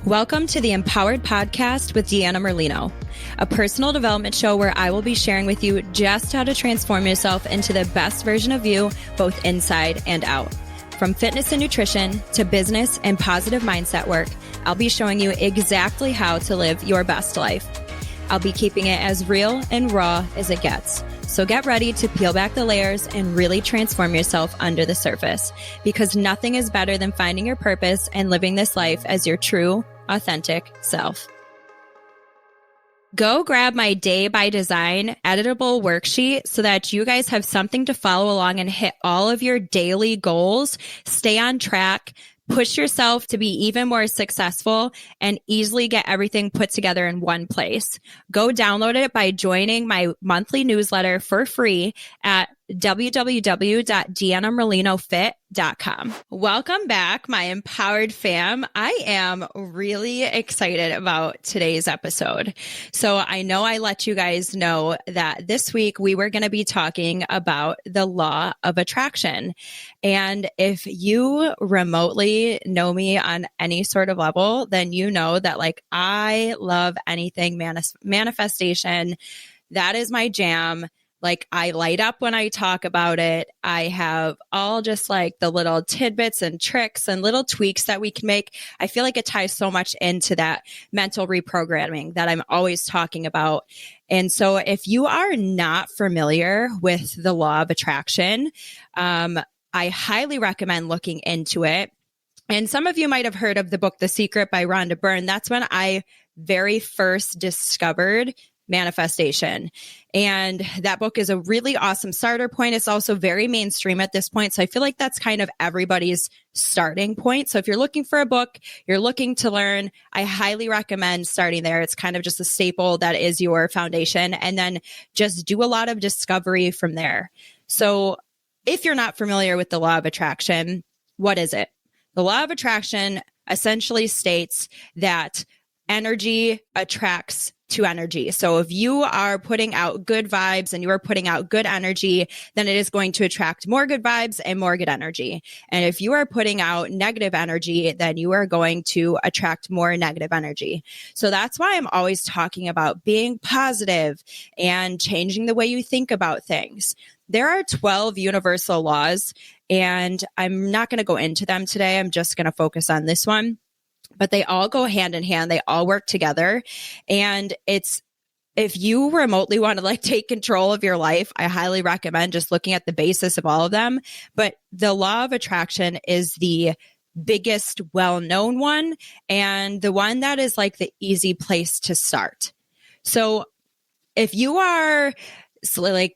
Welcome to the Empowered Podcast with Deanna Merlino, a personal development show where I will be sharing with you just how to transform yourself into the best version of you, both inside and out. From fitness and nutrition to business and positive mindset work, I'll be showing you exactly how to live your best life. I'll be keeping it as real and raw as it gets. So get ready to peel back the layers and really transform yourself under the surface, because nothing is better than finding your purpose and living this life as your true, authentic self. Go grab my Day by Design editable worksheet so that you guys have something to follow along and hit all of your daily goals, stay on track, push yourself to be even more successful, and easily get everything put together in one place. Go download it by joining my monthly newsletter for free at www.deannamerlinofit.com. Welcome back, my empowered fam. I am really excited about today's episode. So I know I let you guys know that this week we were going to be talking about the law of attraction. And if you remotely know me on any sort of level, then you know that I love anything manifestation. That is my jam. I light up when I talk about it. I have all just the little tidbits and tricks and little tweaks that we can make. I feel like it ties so much into that mental reprogramming that I'm always talking about. And so if you are not familiar with the law of attraction, I highly recommend looking into it. And some of you might have heard of the book, The Secret by Rhonda Byrne. That's when I very first discovered manifestation. And that book is a really awesome starter point. It's also very mainstream at this point. So I feel like that's kind of everybody's starting point. So if you're looking for a book, you're looking to learn, I highly recommend starting there. It's kind of just a staple that is your foundation. And then just do a lot of discovery from there. So if you're not familiar with the law of attraction, what is it? The law of attraction essentially states that energy attracts to energy. So if you are putting out good vibes and you are putting out good energy, then it is going to attract more good vibes and more good energy. And if you are putting out negative energy, then you are going to attract more negative energy. So that's why I'm always talking about being positive and changing the way you think about things. There are 12 universal laws, and I'm not going to go into them today. I'm just going to focus on this one. But they all go hand in hand. They all work together. And if you remotely want to take control of your life, I highly recommend just looking at the basis of all of them. But the law of attraction is the biggest well-known one, and the one that is the easy place to start. So if you are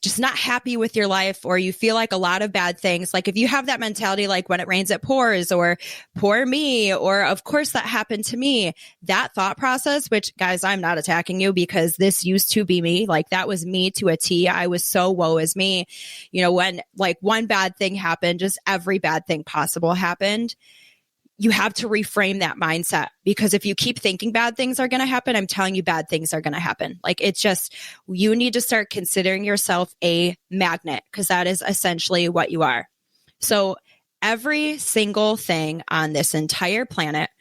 just not happy with your life, or you feel a lot of bad things, if you have that mentality, when it rains, it pours, or poor me, or of course that happened to me, that thought process, which guys, I'm not attacking you, because this used to be me. That was me to a T. I was so woe is me. When one bad thing happened, just every bad thing possible happened. You have to reframe that mindset, because if you keep thinking bad things are going to happen, I'm telling you, bad things are going to happen. It's just, you need to start considering yourself a magnet, because that is essentially what you are. So every single thing on this entire planet,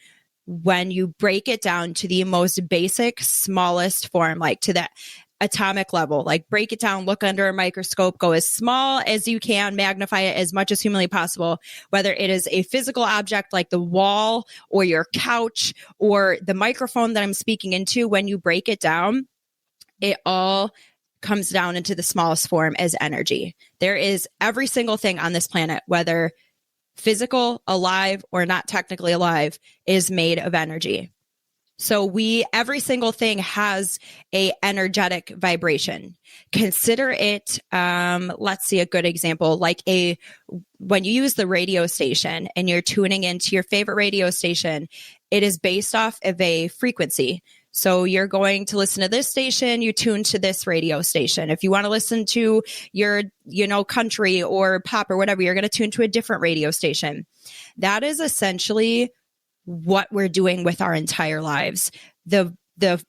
when you break it down to the most basic, smallest form, to that atomic level, break it down, look under a microscope, go as small as you can, magnify it as much as humanly possible, whether it is a physical object like the wall or your couch or the microphone that I'm speaking into. When you break it down, it all comes down into the smallest form as energy. There is every single thing on this planet, whether physical, alive, or not technically alive, is made of energy. So every single thing has a energetic vibration. Consider it, let's see a good example, when you use the radio station and you're tuning into your favorite radio station, it is based off of a frequency. So you're going to listen to this station, you tune to this radio station. If you want to listen to your, country or pop or whatever, you're going to tune to a different radio station. That is essentially what we're doing with our entire lives. The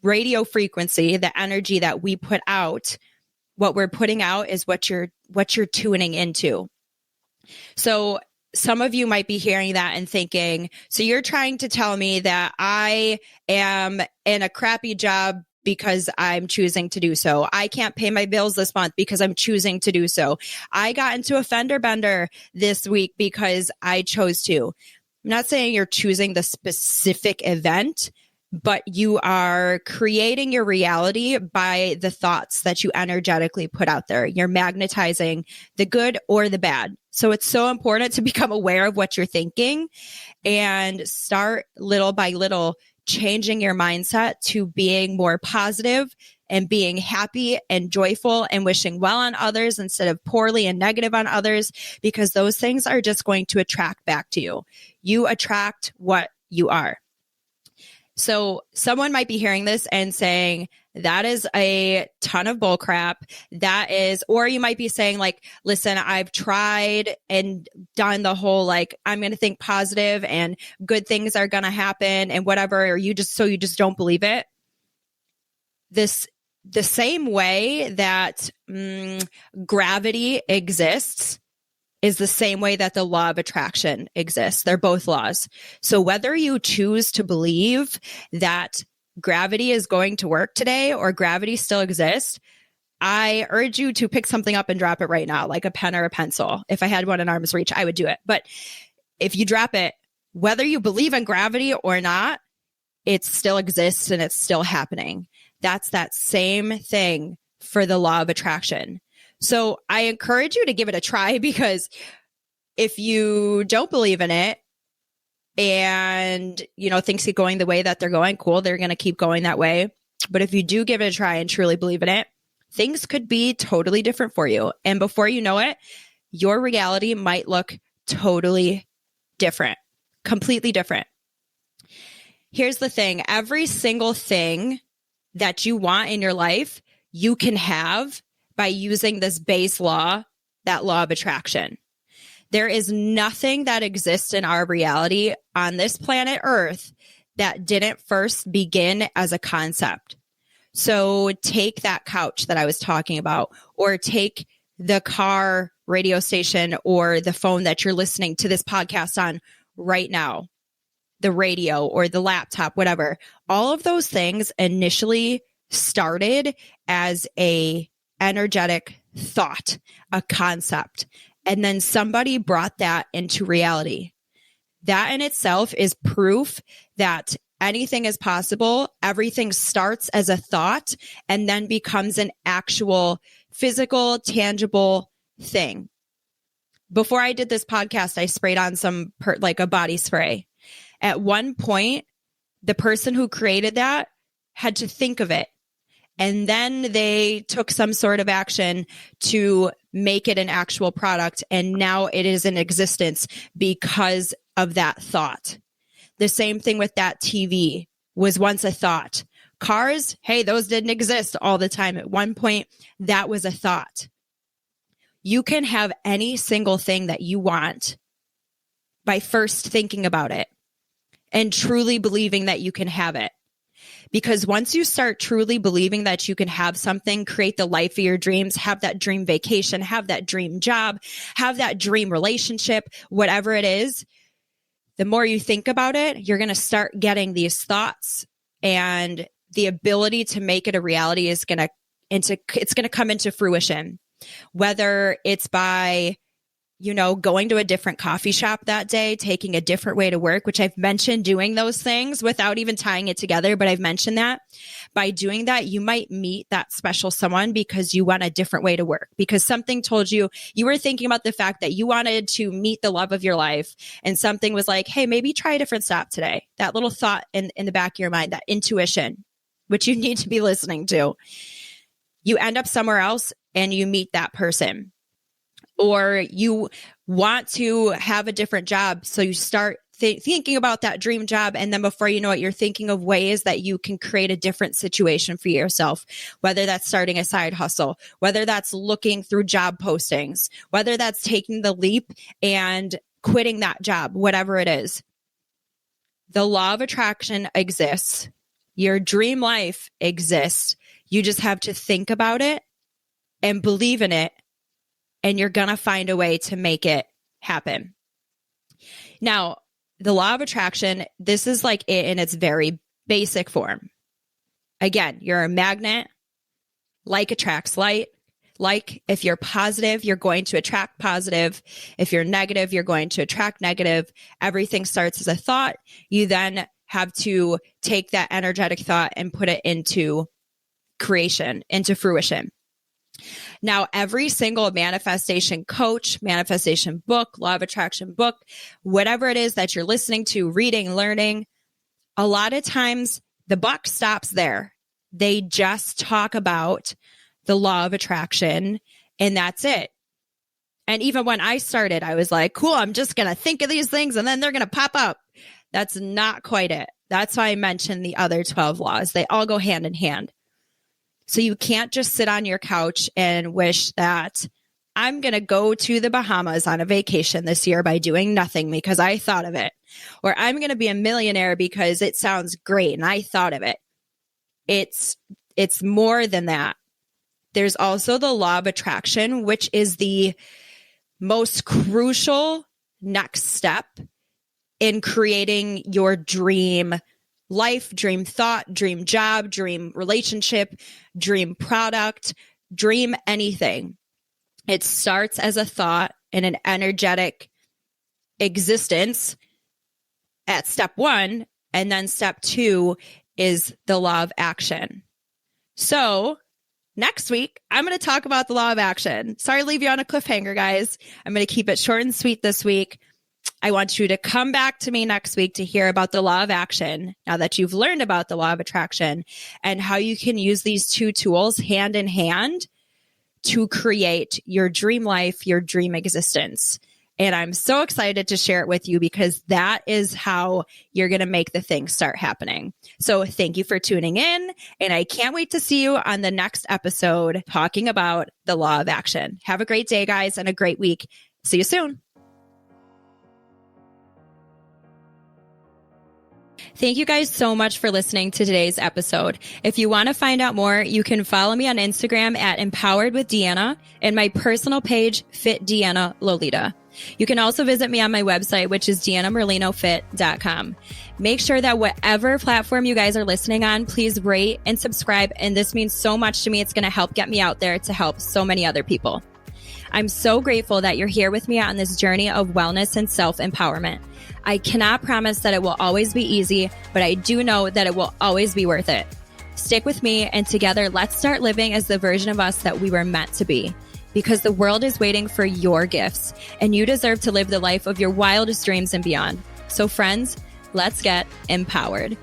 radio frequency, the energy that we put out, what we're putting out is what you're tuning into. So some of you might be hearing that and thinking, so you're trying to tell me that I am in a crappy job because I'm choosing to do so. I can't pay my bills this month because I'm choosing to do so. I got into a fender bender this week because I chose to. I'm not saying you're choosing the specific event, but you are creating your reality by the thoughts that you energetically put out there. You're magnetizing the good or the bad. So it's so important to become aware of what you're thinking and start little by little changing your mindset to being more positive and being happy and joyful and wishing well on others instead of poorly and negative on others, because those things are just going to attract back to you. You attract what you are. So someone might be hearing this and saying, that is a ton of bull crap. That is, or you might be saying like, listen, I've tried and done the whole, like, I'm going to think positive and good things are going to happen and whatever, or you just don't believe it. The same way that gravity exists is the same way that the law of attraction exists. They're both laws. So whether you choose to believe that gravity is going to work today or gravity still exists, I urge you to pick something up and drop it right now, like a pen or a pencil. If I had one in arm's reach, I would do it. But if you drop it, whether you believe in gravity or not, it still exists and it's still happening. That's that same thing for the law of attraction. So I encourage you to give it a try, because if you don't believe in it and, things keep going the way that they're going, cool, they're going to keep going that way. But if you do give it a try and truly believe in it, things could be totally different for you. And before you know it, your reality might look totally different, completely different. Here's the thing. Every single thing that you want in your life, you can have by using this base law, that law of attraction. There is nothing that exists in our reality on this planet Earth that didn't first begin as a concept. So take that couch that I was talking about, or take the car radio station or the phone that you're listening to this podcast on right now, the radio or the laptop, whatever. All of those things initially started as a energetic thought, a concept, and then somebody brought that into reality. That in itself is proof that anything is possible. Everything starts as a thought and then becomes an actual physical, tangible thing. Before I did this podcast, I sprayed on like a body spray. At one point, the person who created that had to think of it. And then they took some sort of action to make it an actual product. And now it is in existence because of that thought. The same thing with that TV was once a thought. Cars, hey, those didn't exist all the time. At one point, that was a thought. You can have any single thing that you want by first thinking about it and truly believing that you can have it. Because once you start truly believing that you can have something, create the life of your dreams, have that dream vacation, have that dream job, have that dream relationship, whatever it is, the more you think about it, you're going to start getting these thoughts, and the ability to make it a reality is going to come into fruition. Whether it's by going to a different coffee shop that day, taking a different way to work, which I've mentioned doing those things without even tying it together, but I've mentioned that. By doing that, you might meet that special someone because you want a different way to work, because something told you were thinking about the fact that you wanted to meet the love of your life, and something was like, hey, maybe try a different stop today. That little thought in the back of your mind, that intuition, which you need to be listening to. You end up somewhere else and you meet that person. Or you want to have a different job. So you start thinking about that dream job. And then before you know it, you're thinking of ways that you can create a different situation for yourself, whether that's starting a side hustle, whether that's looking through job postings, whether that's taking the leap and quitting that job, whatever it is. The law of attraction exists. Your dream life exists. You just have to think about it and believe in it. And you're going to find a way to make it happen. Now, the law of attraction, this is like it in its very basic form. Again, you're a magnet. Like attracts like. Like if you're positive, you're going to attract positive. If you're negative, you're going to attract negative. Everything starts as a thought. You then have to take that energetic thought and put it into creation, into fruition. Now, every single manifestation coach, manifestation book, law of attraction book, whatever it is that you're listening to, reading, learning, a lot of times the buck stops there. They just talk about the law of attraction, and that's it. And even when I started, I was like, cool, I'm just going to think of these things and then they're going to pop up. That's not quite it. That's why I mentioned the other 12 laws. They all go hand in hand. So you can't just sit on your couch and wish that I'm going to go to the Bahamas on a vacation this year by doing nothing because I thought of it. Or I'm going to be a millionaire because it sounds great and I thought of it. It's more than that. There's also the law of attraction, which is the most crucial next step in creating your dream life, dream thought, dream job, dream relationship, dream product, dream anything. It starts as a thought in an energetic existence at step 1, and then step 2 is the law of action. So next week, I'm going to talk about the law of action. Sorry to leave you on a cliffhanger, guys. I'm going to keep it short and sweet this week. I want you to come back to me next week to hear about the law of action, now that you've learned about the law of attraction, and how you can use these two tools hand in hand to create your dream life, your dream existence. And I'm so excited to share it with you because that is how you're going to make the things start happening. So thank you for tuning in. And I can't wait to see you on the next episode talking about the law of action. Have a great day, guys, and a great week. See you soon. Thank you guys so much for listening to today's episode. If you want to find out more, you can follow me on Instagram at Empowered with Deanna and my personal page, Fit Deanna Lolita. You can also visit me on my website, which is deannamerlinofit.com. Make sure that whatever platform you guys are listening on, please rate and subscribe. And this means so much to me. It's going to help get me out there to help so many other people. I'm so grateful that you're here with me on this journey of wellness and self-empowerment. I cannot promise that it will always be easy, but I do know that it will always be worth it. Stick with me, and together, let's start living as the version of us that we were meant to be. Because the world is waiting for your gifts, and you deserve to live the life of your wildest dreams and beyond. So friends, let's get empowered.